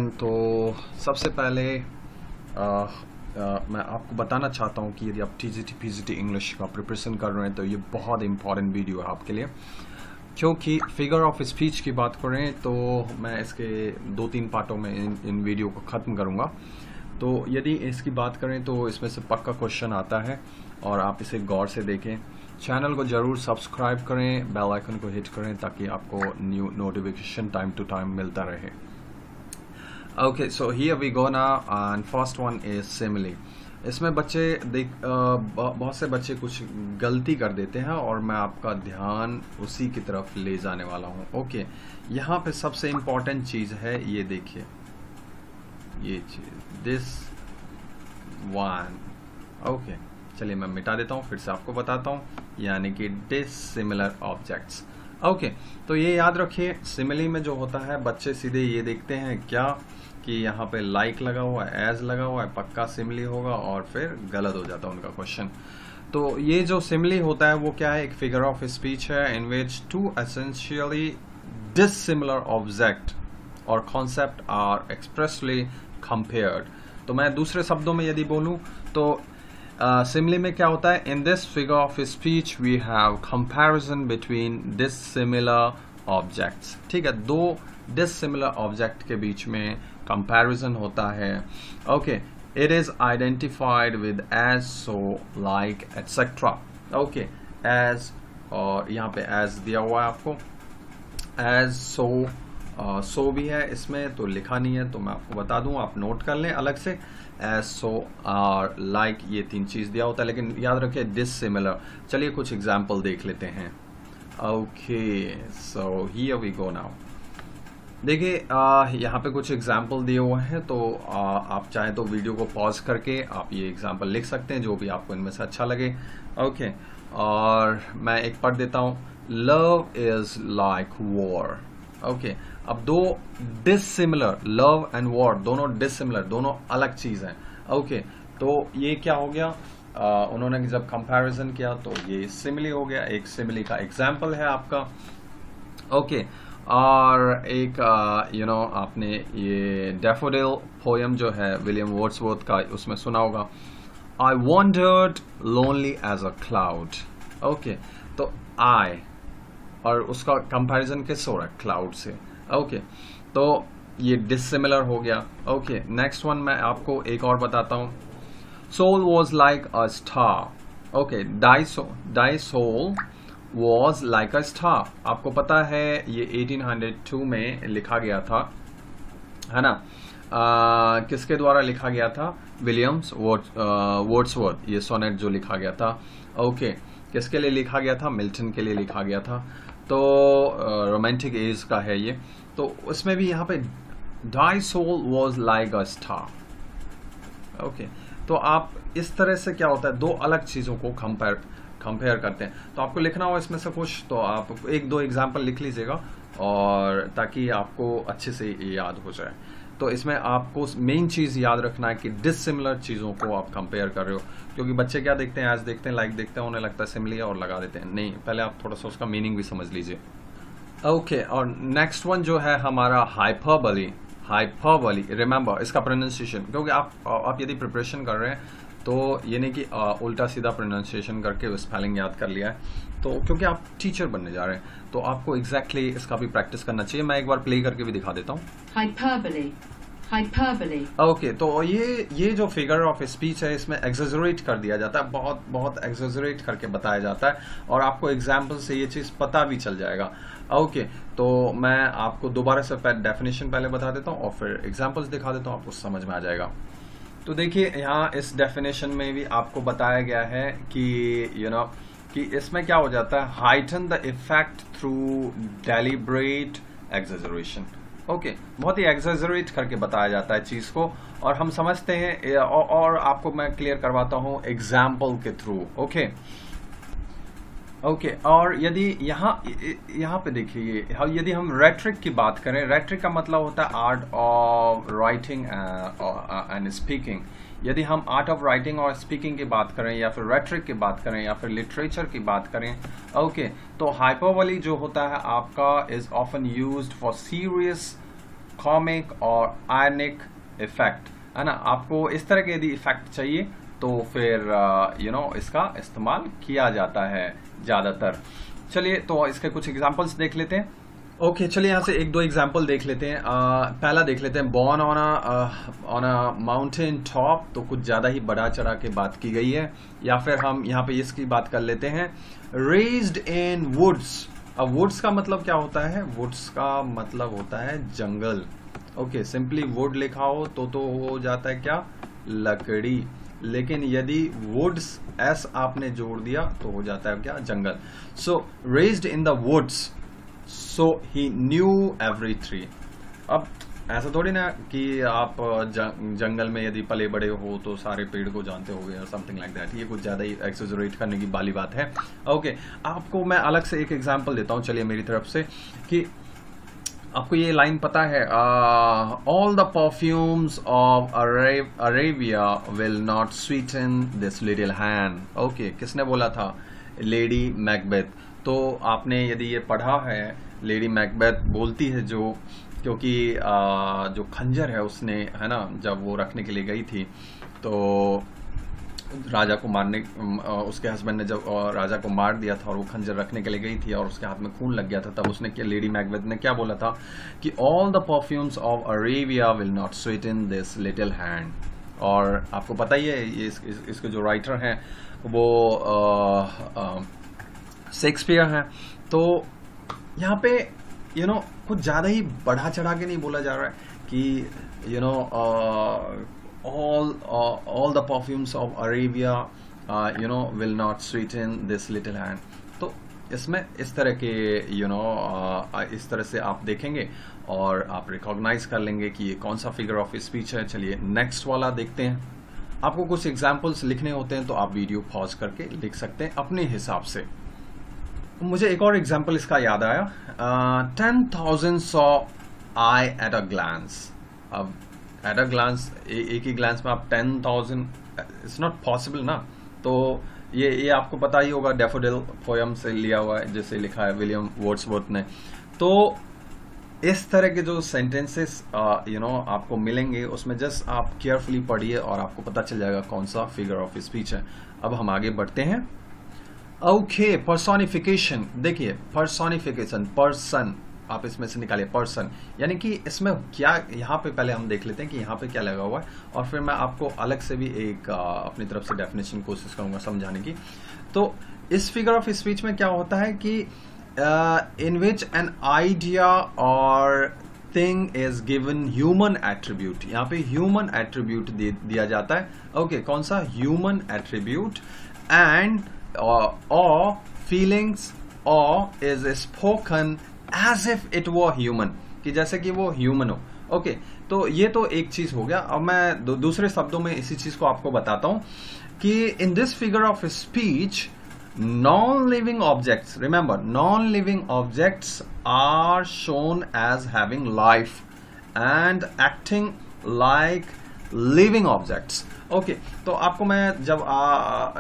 Everyone. तो सबसे पहले मैं आपको बताना चाहता हूँ कि यदि आप टीजीटी पीजीटी इंग्लिश का प्रिपरेशन कर रहे हैं तो ये बहुत इंपॉर्टेंट वीडियो है आपके लिए, क्योंकि फिगर ऑफ स्पीच की बात करें तो मैं इसके 2-3 पार्टों में इन वीडियो को ख़त्म करूँगा। तो यदि इसकी बात करें तो इसमें से पक्का क्वेश्चन आता है और आप इसे गौर से देखें। चैनल को ज़रूर सब्सक्राइब करें, बेल आइकन को हिट करें ताकि आपको new notification time to time मिलता रहे। Okay, so here we go now and first one is simile. इसमें बच्चे बहुत से बच्चे कुछ गलती कर देते हैं और मैं आपका ध्यान उसी की तरफ ले जाने वाला हूँ। ओके, यहाँ पे सबसे इम्पोर्टेंट चीज़ है, ये देखिए, ये चीज़ दिस वन। ओके, चलिए मैं मिटा देता हूँ, फिर से आपको बताता हूँ, यानी कि डिसिमिलर ऑब्जेक्ट्स। ओके, तो ये याद रखिए, सिमिली में जो होता है बच्चे सीधे ये देखते हैं क्या कि यहाँ पे लाइक लगा हुआ है, एज लगा हुआ है, पक्का सिमिली होगा, और फिर गलत हो जाता है उनका क्वेश्चन। तो ये जो सिमिली होता है वो क्या है, एक फिगर ऑफ स्पीच है इन विच टू एसेंशियली डिसिमिलर ऑब्जेक्ट और कॉन्सेप्ट आर एक्सप्रेसली कंपेयर्ड। तो मैं दूसरे शब्दों में यदि बोलूं तो सिमिली में क्या होता है, in this figure of speech we have comparison between dissimilar objects. ठीक है, दो डिसिमिलर ऑब्जेक्ट के बीच में कंपैरिजन होता है। Okay, it is identified with as, so, like, etcetera. Okay, as, और यहाँ पे एज दिया हुआ है आपको, एज, सो भी है इसमें, तो लिखा नहीं है तो मैं आपको बता दूं, आप नोट कर लें अलग से। एज, सो और लाइक, ये 3 चीज दिया होता है, लेकिन याद रखिए डिसिमिलर। चलिए कुछ एग्जाम्पल देख लेते हैं। Okay, so here we go now. देखिए यहाँ पे कुछ एग्जाम्पल दिए हुए हैं, तो आप चाहें तो वीडियो को पॉज करके आप ये एग्जाम्पल लिख सकते हैं, जो भी आपको इनमें से अच्छा लगे। ओके, और मैं एक पढ़ देता हूँ। Love is like war. Okay, अब दो डिसिमिलर, लव एंड वॉर दोनों डिसिमिलर, दोनों अलग चीज हैं। ओके, तो ये क्या हो गया, उन्होंने जब कंपैरिजन किया तो ये सिमिली हो गया, एक सिमिली का एग्जाम्पल है आपका। ओके, और एक आपने ये डैफोडिल पोयम जो है विलियम वर्ड्सवर्थ का, उसमें सुना होगा, I wondered lonely as a cloud. Okay, तो आई और उसका कंपैरिजन किससे हो रहा है, क्लाउड से। ओके, तो ये डिसिमिलर हो गया। ओके, नेक्स्ट वन मैं आपको एक और बताता हूँ। Soul was like a star. Okay, thy soul was like a star, आपको पता है ये 1802 में लिखा गया था, है ना। किसके द्वारा लिखा गया था, विलियम्स वर्ड्सवर्थ, ये सोनेट जो लिखा गया था। ओके, किसके लिए लिखा गया था, मिल्टन के लिए लिखा गया था। तो रोमांटिक एज का है ये। तो उसमें भी यहाँ पे thy soul was like a star. Okay, तो आप इस तरह से क्या होता है, दो अलग चीजों को कंपेयर करते हैं। तो आपको लिखना हो इसमें से कुछ, तो आप 1-2 एग्जाम्पल लिख लीजिएगा, और ताकि आपको अच्छे से याद हो जाए। तो इसमें आपको मेन चीज याद रखना है कि डिसिमिलर चीजों को आप कंपेयर कर रहे हो, क्योंकि बच्चे क्या देखते हैं, एज देखते हैं, लाइक देखते हैं, उन्हें लगता है सिमिली और लगा देते हैं। नहीं, पहले आप थोड़ा सा उसका मीनिंग भी समझ लीजिए। ओके, और नेक्स्ट वन जो है हमारा हाइपरबली। रिमेंबर इसका प्रोनाउंसिएशन, क्योंकि आप यदि प्रिपरेशन कर रहे हैं तो ये नहीं कि उल्टा सीधा प्रोनाउंसिएशन करके स्पेलिंग याद कर लिया है, तो क्योंकि आप टीचर बनने जा रहे हैं तो आपको एग्जैक्टली इसका भी प्रैक्टिस करना चाहिए। मैं एक बार प्ले करके भी दिखा देता हूँ। हाइपरबली। ओके, तो ये जो फिगर ऑफ स्पीच है इसमें एक्सेजरेट कर दिया जाता है, बहुत एक्सेजरेट करके बताया जाता है, और आपको एग्जाम्पल से ये चीज पता भी चल जाएगा। ओके, तो मैं आपको दोबारा से डेफिनेशन पहले बता देता हूँ और फिर एग्जाम्पल्स दिखा देता हूँ, आपको समझ में आ जाएगा। तो देखिए यहाँ इस डेफिनेशन में भी आपको बताया गया है कि कि इसमें क्या हो जाता है, heighten the effect through deliberate exaggeration. Okay, बहुत ही एक्सेजरेट करके बताया जाता है चीज को, और हम समझते हैं, और आपको मैं क्लियर करवाता हूँ एग्जाम्पल के थ्रू। ओके, और यदि यहाँ पे देखिए, यदि हम रेट्रिक की बात करें, रेट्रिक का मतलब होता है art of writing and speaking. यदि हम आर्ट ऑफ राइटिंग और स्पीकिंग की बात करें, या फिर रेट्रिक की बात करें, या फिर लिटरेचर की बात करें, ओके, तो हाइपरबोली जो होता है आपका is often used for serious comic और आयनिक इफेक्ट, है ना। आपको इस तरह के यदि इफेक्ट चाहिए तो फिर इसका इस्तेमाल किया जाता है ज़्यादातर। चलिए तो इसके कुछ एग्जांपल्स देख लेते हैं। ओके, चलिए यहाँ से एक दो एग्जाम्पल देख लेते हैं। पहला देख लेते हैं, born on a mountain top, तो कुछ ज़्यादा ही बढ़ा चढ़ा के बात की गई है। या फिर हम यहाँ पे इसकी बात कर लेते हैं, रेज्ड इन वुड्स। अब वुड्स का मतलब क्या होता है? वुड्स का मतलब होता है जंगल। ओके, सिंपली वुड लिखा हो तो हो जाता है क्या? लकड़ी। लेकिन यदि वुड्स एस आपने जोड़ दिया तो हो जाता है क्या? जंगल। So raised in the woods, so he knew every tree. अब ऐसा थोड़ी ना कि आप जंगल में यदि पले बड़े हो तो सारे पेड़ को जानते होगे और समथिंग लाइक दैट। ये कुछ ज्यादा ही एक्सेजरेट करने की वाली बात है। ओके, आपको मैं अलग से एक एग्जांपल देता हूं, चलिए मेरी तरफ से, कि आपको ये लाइन पता है, all the perfumes of Arabia will not Sutton this little hand. Okay, किसने बोला था? Lady Macbeth. तो आपने यदि ये पढ़ा है, लेडी मैकबेथ बोलती है जो, क्योंकि जो खंजर है उसने, है ना, जब वो रखने के लिए गई थी तो राजा को मारने, उसके हस्बैंड ने जब राजा को मार दिया था और वो खंजर रखने के लिए गई थी और उसके हाथ में खून लग गया था, तब उसने, लेडी मैकबेथ ने क्या बोला था कि all the perfumes of Arabia will not Sutton this little hand. और आपको पता ही है ये इसके जो राइटर हैं वो शेक्सपियर हैं। तो यहाँ पे कुछ ज़्यादा ही बढ़ा चढ़ा के नहीं बोला जा रहा है कि all the perfumes of Arabia will not sweeten this little hand। तो इसमें इस तरह के इस तरह से आप देखेंगे और आप रिकॉग्नाइज कर लेंगे कि ये कौन सा फिगर ऑफ स्पीच है। चलिए नेक्स्ट वाला देखते हैं। आपको कुछ एग्जाम्पल्स लिखने होते हैं तो आप वीडियो पॉज करके लिख सकते हैं अपने हिसाब से। मुझे एक और एग्जाम्पल इसका याद आया, 10,000 saw I at a glance। अब एट अ ग्लांस, एक ही ग्लांस में आप 10,000, इट्स नॉट पॉसिबल ना। तो ये आपको पता ही होगा, डैफोडिल पोयम से लिया हुआ है, जैसे लिखा है विलियम वर्ड्सवर्थ ने। तो इस तरह के जो सेंटेंसेस आपको मिलेंगे उसमें जस्ट आप केयरफुली पढ़िए और आपको पता चल जाएगा कौन सा फिगर ऑफ स्पीच है। अब हम आगे बढ़ते हैं। Okay, personification. देखिए पर्सोनिफिकेशन, पर्सन आप इसमें से निकालिए, पर्सन, यानी कि इसमें क्या, यहाँ पे पहले हम देख लेते हैं कि यहाँ पे क्या लगा हुआ है और फिर मैं आपको अलग से भी एक अपनी तरफ से डेफिनेशन कोशिश करूंगा समझाने की। तो इस फिगर ऑफ स्पीच में क्या होता है कि इन विच एन आइडिया और thing is given human attribute. यहाँ पे ह्यूमन एट्रीब्यूट दिया जाता है। ओके, कौन सा? Human attribute. And or feelings or is spoken as if it were human, कि जैसे कि वो ह्यूमन हो। ओके, तो ये तो एक चीज हो गया। अब मैं दूसरे शब्दों में इसी चीज को आपको बताता हूं कि in this figure of speech non living objects, remember non living objects are shown as having life and acting like living objects. Okay, तो आपको मैं जब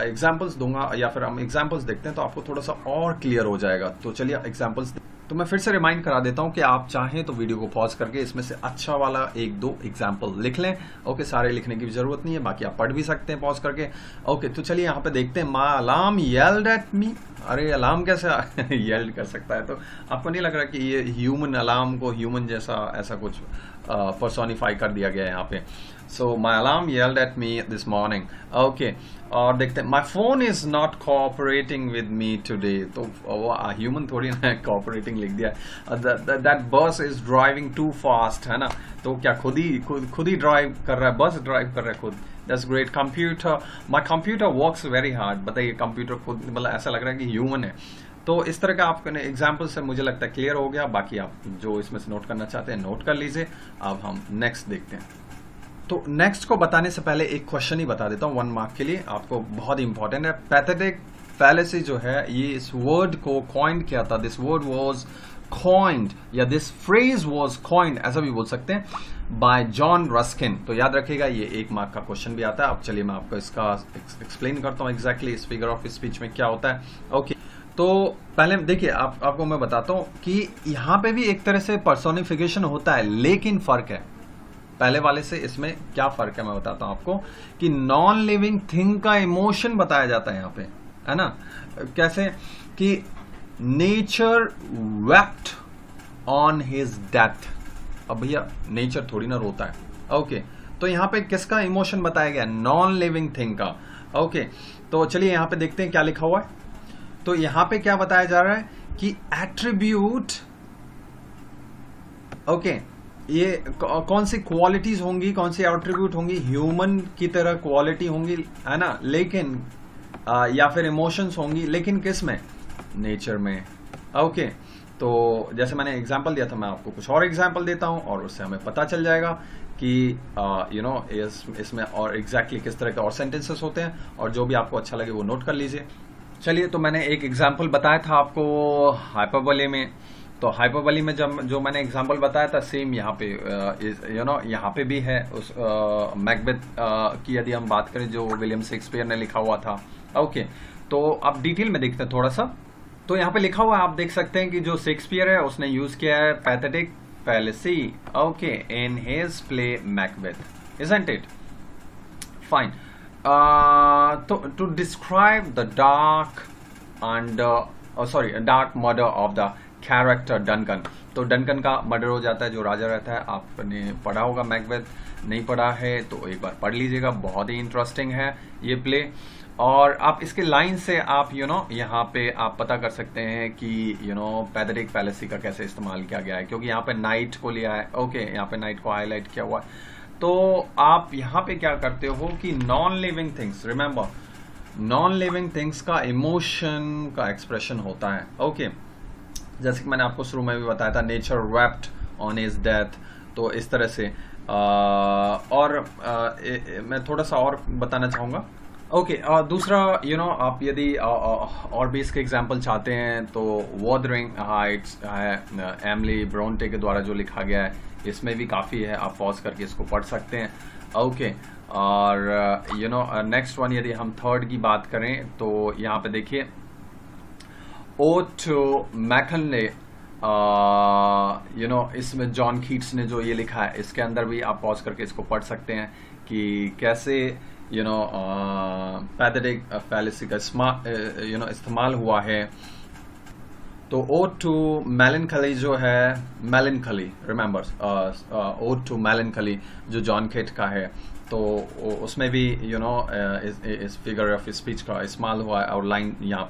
एग्जाम्पल्स दूंगा या फिर हम एग्जाम्पल्स देखते हैं तो आपको थोड़ा सा और क्लियर हो जाएगा। तो चलिए एग्जाम्पल्स, तो मैं फिर से रिमाइंड करा देता हूं कि आप चाहें तो वीडियो को पॉज करके इसमें से अच्छा वाला एक दो एग्जाम्पल लिख लें। ओके, सारे लिखने की भी जरूरत नहीं है, बाकी आप पढ़ भी सकते हैं पॉज करके। ओके, तो चलिए यहाँ पे देखते हैं। My alarm yelled at me. अरे अलार्म कैसे येल्ड कर सकता है? तो आपको नहीं लग रहा कि ये ह्यूमन, अलार्म को ह्यूमन जैसा ऐसा कुछ पर्सोनिफाई कर दिया गया है यहाँ पे। So my alarm yelled at me this morning. Okay, और देखते हैं, my phone is not cooperating with me today. तो ह्यूमन थोड़ी ना कोऑपरेटिंग लिख दिया। दैट बस इज ड्राइविंग टू फास्ट, है ना। तो क्या खुद ही ड्राइव कर रहा है, बस ड्राइव कर रहा है खुद। That's great. Computer, my computer works very hard. बताइए, कंप्यूटर खुद, मतलब ऐसा लग रहा है कि ह्यूमन है। तो इस तरह का आपके एग्जाम्पल से मुझे लगता है क्लियर हो गया। बाकी आप जो इसमें से नोट करना चाहते हैं नोट कर लीजिए। अब हम नेक्स्ट देखते हैं। तो नेक्स्ट को बताने से पहले एक क्वेश्चन ही बता देता हूं 1 मार्क के लिए, आपको बहुत इंपॉर्टेंट है। पैथेटिक फैलेसी जो है, ये इस वर्ड को कॉइंड किया था। दिस वर्ड वाज कॉइंड या दिस फ्रेज वाज कॉइंड, ऐसा भी बोल सकते हैं, बाय जॉन रस्किन। तो याद रखिएगा, ये 1 मार्क का क्वेश्चन भी आता है। अब चलिए मैं आपको इसका एक्सप्लेन करता हूं एग्जैक्टली इस फिगर ऑफ स्पीच में क्या होता है। ओके, तो पहले देखिए आपको मैं बताता हूं कि यहां पे भी एक तरह से पर्सोनिफिकेशन होता है, लेकिन फर्क है पहले वाले से इसमें क्या फर्क है मैं बताता हूं आपको कि नॉन लिविंग थिंग का इमोशन बताया जाता है यहां पे, है ना। कैसे कि nature wept on his death. अब भैया नेचर थोड़ी ना रोता है, ओके। तो यहां पे किसका इमोशन बताया गया? नॉन लिविंग थिंग का, ओके। तो चलिए यहां पे देखते हैं क्या लिखा हुआ है। तो यहां पे क्या बताया जा रहा है कि एट्रीब्यूट, ओके, ये कौन सी क्वालिटीज होंगी, कौन सी एट्रीब्यूट होंगी? ह्यूमन की तरह क्वालिटी होंगी, है ना, लेकिन या फिर इमोशंस होंगी, लेकिन किस में? नेचर में, ओके। तो जैसे मैंने एग्जांपल दिया था, मैं आपको कुछ और एग्जांपल देता हूं और उससे हमें पता चल जाएगा कि इसमें और एग्जैक्टली किस तरह के और सेंटेंसेस होते हैं, और जो भी आपको अच्छा लगे वो नोट कर लीजिए। चलिए, तो मैंने एक एग्जांपल बताया था आपको हाइपरबोले में। तो हाइपरबोली में जब जो मैंने एग्जांपल बताया था, सेम यहाँ पे यहाँ पे भी है। उस मैकबेथ की यदि हम बात करें जो विलियम शेक्सपियर ने लिखा हुआ था, ओके। तो अब डिटेल में देखते हैं थोड़ा सा। तो यहाँ पे लिखा हुआ है, आप देख सकते हैं कि जो शेक्सपियर है उसने यूज किया है pathetic fallacy, okay, in his play Macbeth, isn't it? Fine. तो to describe the dark murder of the character Duncan. तो डनकन का मर्डर हो जाता है, जो राजा रहता है। आपने पढ़ा होगा मैकबेथ, नहीं पढ़ा है तो एक बार पढ़ लीजिएगा, बहुत ही इंटरेस्टिंग है ये प्ले। और आप इसके लाइन से आप यहाँ पे आप पता कर सकते हैं कि पैथेटिक फैलेसी का कैसे इस्तेमाल किया गया है, क्योंकि यहाँ पे नाइट को लिया है, ओके, यहाँ पे नाइट को हाईलाइट किया हुआ है। तो आप यहाँ पे क्या करते हो कि non living things, remember, non living things का इमोशन का एक्सप्रेशन होता है, ओके। जैसे कि मैंने आपको शुरू में भी बताया था, nature wept on his death. तो इस तरह से और मैं थोड़ा सा और बताना चाहूंगा, ओके। दूसरा आप यदि और भी इसके एग्जाम्पल चाहते हैं तो वुथरिंग हाइट्स है, एमिली ब्रोंटे के द्वारा जो लिखा गया है, इसमें भी काफ़ी है, आप पॉज करके इसको पढ़ सकते हैं, ओके। और नेक्स्ट वन यदि हम थर्ड की बात करें तो यहाँ पे देखिए, ओड टू मैकनले, इसमें जॉन कीट्स ने जो ये लिखा है, इसके अंदर भी आप पॉज करके इसको पढ़ सकते हैं कि कैसे पैथेटिक फैलेसी का इस्तेमाल हुआ है। तो ओड टू मेलनखली जो है, मेलनखली, रिमेंबर्स, ओड टू मेलनखली जो जॉन कीट का है, तो उसमें भी इस फिगर ऑफ स्पीच का इस्तेमाल हुआ है, और लाइन यहाँ